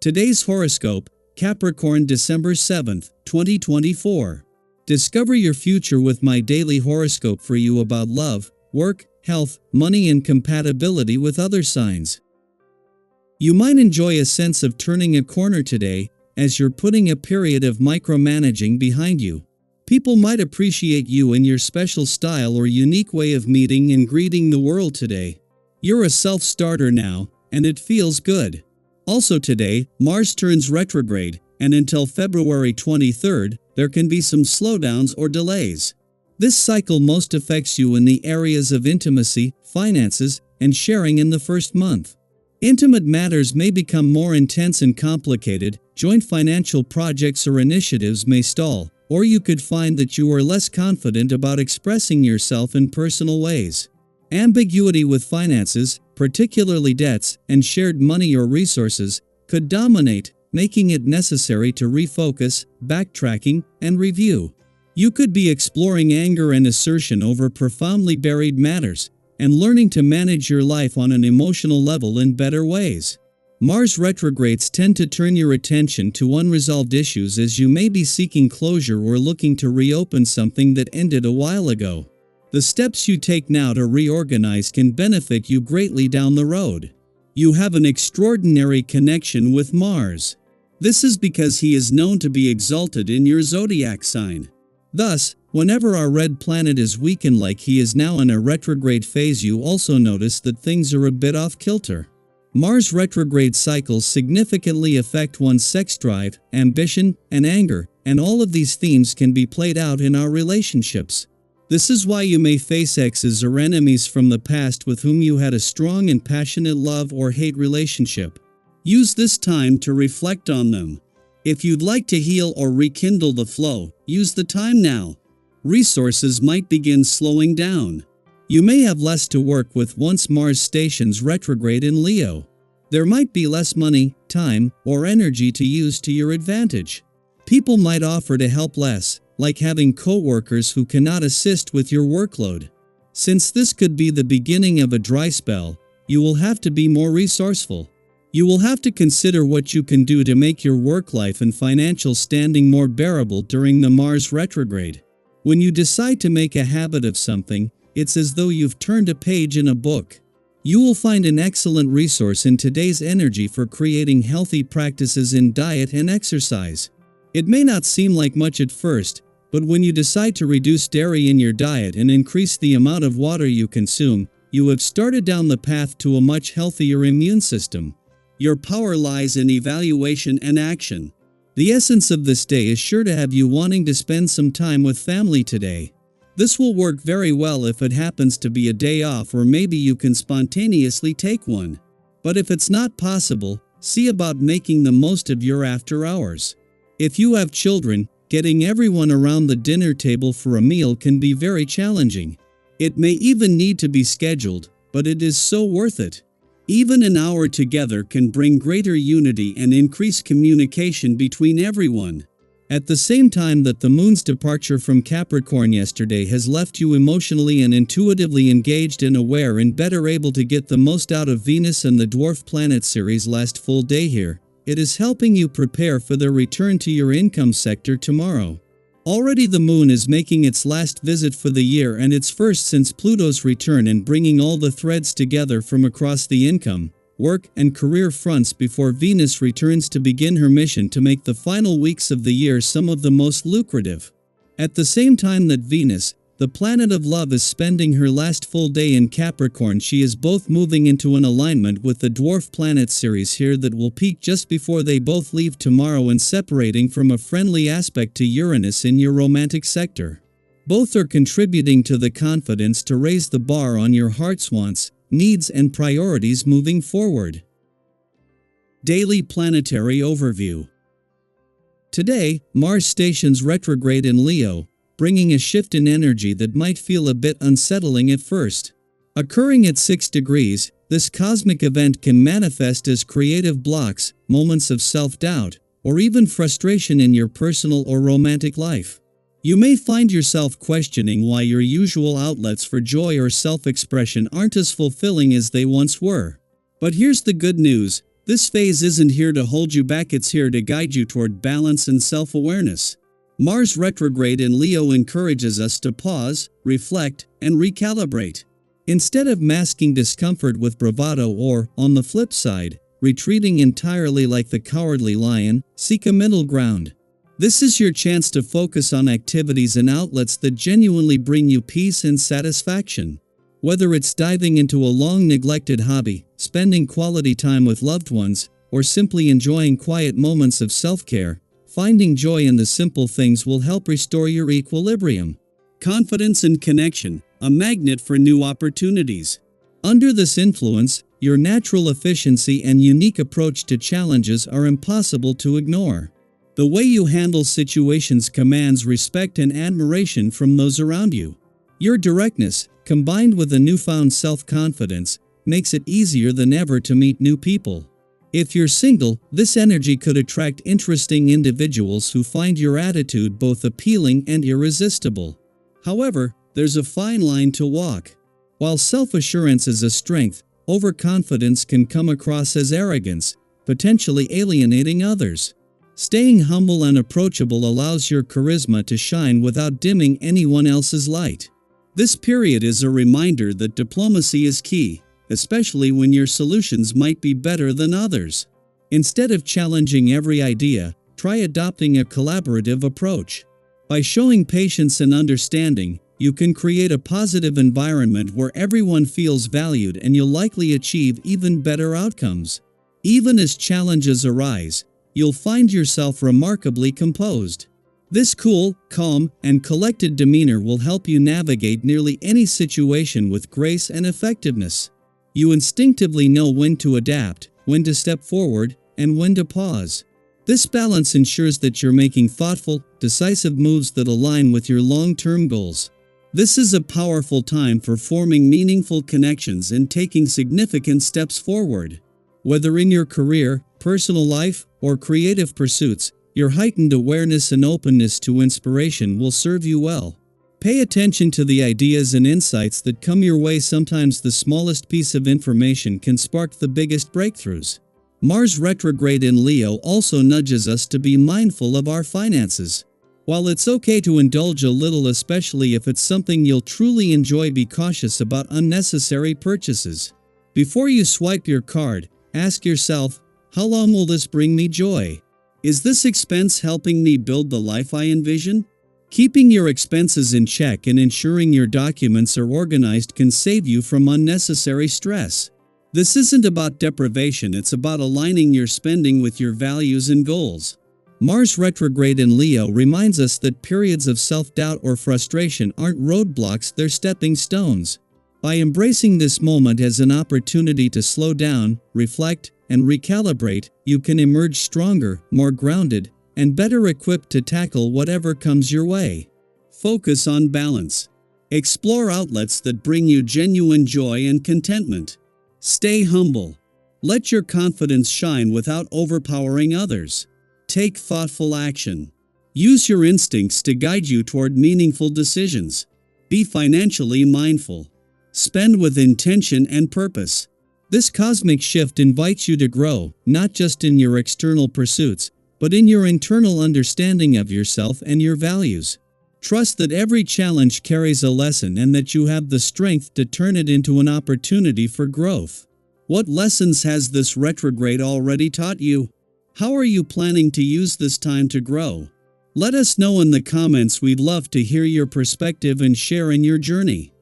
Today's horoscope, Capricorn December 7th, 2024. Discover your future with my daily horoscope for you about love, work, health, money and compatibility with other signs. You might enjoy a sense of turning a corner today, as you're putting a period of micromanaging behind you. People might appreciate you and your special style or unique way of meeting and greeting the world today. You're a self-starter now, and it feels good. Also today, Mars turns retrograde, and until February 23rd, there can be some slowdowns or delays. This cycle most affects you in the areas of intimacy, finances, and sharing in the first month. Intimate matters may become more intense and complicated, joint financial projects or initiatives may stall, or you could find that you are less confident about expressing yourself in personal ways. Ambiguity with finances, particularly debts, and shared money or resources, could dominate, making it necessary to refocus, backtracking, and review. You could be exploring anger and assertion over profoundly buried matters, and learning to manage your life on an emotional level in better ways. Mars retrogrades tend to turn your attention to unresolved issues as you may be seeking closure or looking to reopen something that ended a while ago. The steps you take now to reorganize can benefit you greatly down the road. You have an extraordinary connection with Mars. This is because he is known to be exalted in your zodiac sign. Thus, whenever our red planet is weakened like he is now in a retrograde phase, you also notice that things are a bit off kilter. Mars retrograde cycles significantly affect one's sex drive, ambition, and anger, and all of these themes can be played out in our relationships. This is why you may face exes or enemies from the past with whom you had a strong and passionate love or hate relationship. Use this time to reflect on them. If you'd like to heal or rekindle the flow, use the time now. Resources might begin slowing down. You may have less to work with once Mars stations retrograde in Leo. There might be less money, time, or energy to use to your advantage. People might offer to help less, like having co-workers who cannot assist with your workload. Since this could be the beginning of a dry spell, you will have to be more resourceful. You will have to consider what you can do to make your work life and financial standing more bearable during the Mars retrograde. When you decide to make a habit of something, it's as though you've turned a page in a book. You will find an excellent resource in today's energy for creating healthy practices in diet and exercise. It may not seem like much at first, but when you decide to reduce dairy in your diet and increase the amount of water you consume, you have started down the path to a much healthier immune system. Your power lies in evaluation and action. The essence of this day is sure to have you wanting to spend some time with family today. This will work very well if it happens to be a day off, or maybe you can spontaneously take one. But if it's not possible, see about making the most of your after hours. If you have children, getting everyone around the dinner table for a meal can be very challenging. It may even need to be scheduled, but it is so worth it. Even an hour together can bring greater unity and increase communication between everyone. At the same time that the moon's departure from Capricorn yesterday has left you emotionally and intuitively engaged and aware and better able to get the most out of Venus and the dwarf planet series last full day here, it is helping you prepare for their return to your income sector tomorrow. Already the moon is making its last visit for the year, and its first since Pluto's return, and bringing all the threads together from across the income, work, and career fronts before Venus returns to begin her mission to make the final weeks of the year some of the most lucrative. At the same time that Venus, the planet of love, is spending her last full day in Capricorn, she is both moving into an alignment with the dwarf planet series here that will peak just before they both leave tomorrow, and separating from a friendly aspect to Uranus in your romantic sector. Both are contributing to the confidence to raise the bar on your heart's wants, needs and priorities moving forward. Daily Planetary Overview. Today, Mars stations retrograde in Leo, bringing a shift in energy that might feel a bit unsettling at first. Occurring at 6 degrees, this cosmic event can manifest as creative blocks, moments of self-doubt, or even frustration in your personal or romantic life. You may find yourself questioning why your usual outlets for joy or self-expression aren't as fulfilling as they once were. But here's the good news: This phase isn't here to hold you back, it's here to guide you toward balance and self-awareness. Mars retrograde in Leo encourages us to pause, reflect, and recalibrate. Instead of masking discomfort with bravado or, on the flip side, retreating entirely like the cowardly lion, seek a middle ground. This is your chance to focus on activities and outlets that genuinely bring you peace and satisfaction. Whether it's diving into a long-neglected hobby, spending quality time with loved ones, or simply enjoying quiet moments of self-care, finding joy in the simple things will help restore your equilibrium. Confidence and connection, a magnet for new opportunities. Under this influence, your natural efficiency and unique approach to challenges are impossible to ignore. The way you handle situations commands respect and admiration from those around you. Your directness, combined with a newfound self-confidence, makes it easier than ever to meet new people. If you're single, this energy could attract interesting individuals who find your attitude both appealing and irresistible. However, there's a fine line to walk. While self-assurance is a strength, overconfidence can come across as arrogance, potentially alienating others. Staying humble and approachable allows your charisma to shine without dimming anyone else's light. This period is a reminder that diplomacy is key, especially when your solutions might be better than others. Instead of challenging every idea, try adopting a collaborative approach. By showing patience and understanding, you can create a positive environment where everyone feels valued and you'll likely achieve even better outcomes. Even as challenges arise, you'll find yourself remarkably composed. This cool, calm, and collected demeanor will help you navigate nearly any situation with grace and effectiveness. You instinctively know when to adapt, when to step forward, and when to pause. This balance ensures that you're making thoughtful, decisive moves that align with your long-term goals. This is a powerful time for forming meaningful connections and taking significant steps forward. Whether in your career, personal life, or creative pursuits, your heightened awareness and openness to inspiration will serve you well. Pay attention to the ideas and insights that come your way. Sometimes the smallest piece of information can spark the biggest breakthroughs. Mars retrograde in Leo also nudges us to be mindful of our finances. While it's okay to indulge a little, especially if it's something you'll truly enjoy, be cautious about unnecessary purchases. Before you swipe your card, ask yourself, how long will this bring me joy? Is this expense helping me build the life I envision? Keeping your expenses in check and ensuring your documents are organized can save you from unnecessary stress. This isn't about deprivation, it's about aligning your spending with your values and goals. Mars retrograde in Leo reminds us that periods of self-doubt or frustration aren't roadblocks, they're stepping stones. By embracing this moment as an opportunity to slow down, reflect, and recalibrate, you can emerge stronger, more grounded, and better equipped to tackle whatever comes your way. Focus on balance. Explore outlets that bring you genuine joy and contentment. Stay humble. Let your confidence shine without overpowering others. Take thoughtful action. Use your instincts to guide you toward meaningful decisions. Be financially mindful. Spend with intention and purpose. This cosmic shift invites you to grow, not just in your external pursuits, but in your internal understanding of yourself and your values. Trust that every challenge carries a lesson and that you have the strength to turn it into an opportunity for growth. What lessons has this retrograde already taught you? How are you planning to use this time to grow? Let us know in the comments. We'd love to hear your perspective and share in your journey.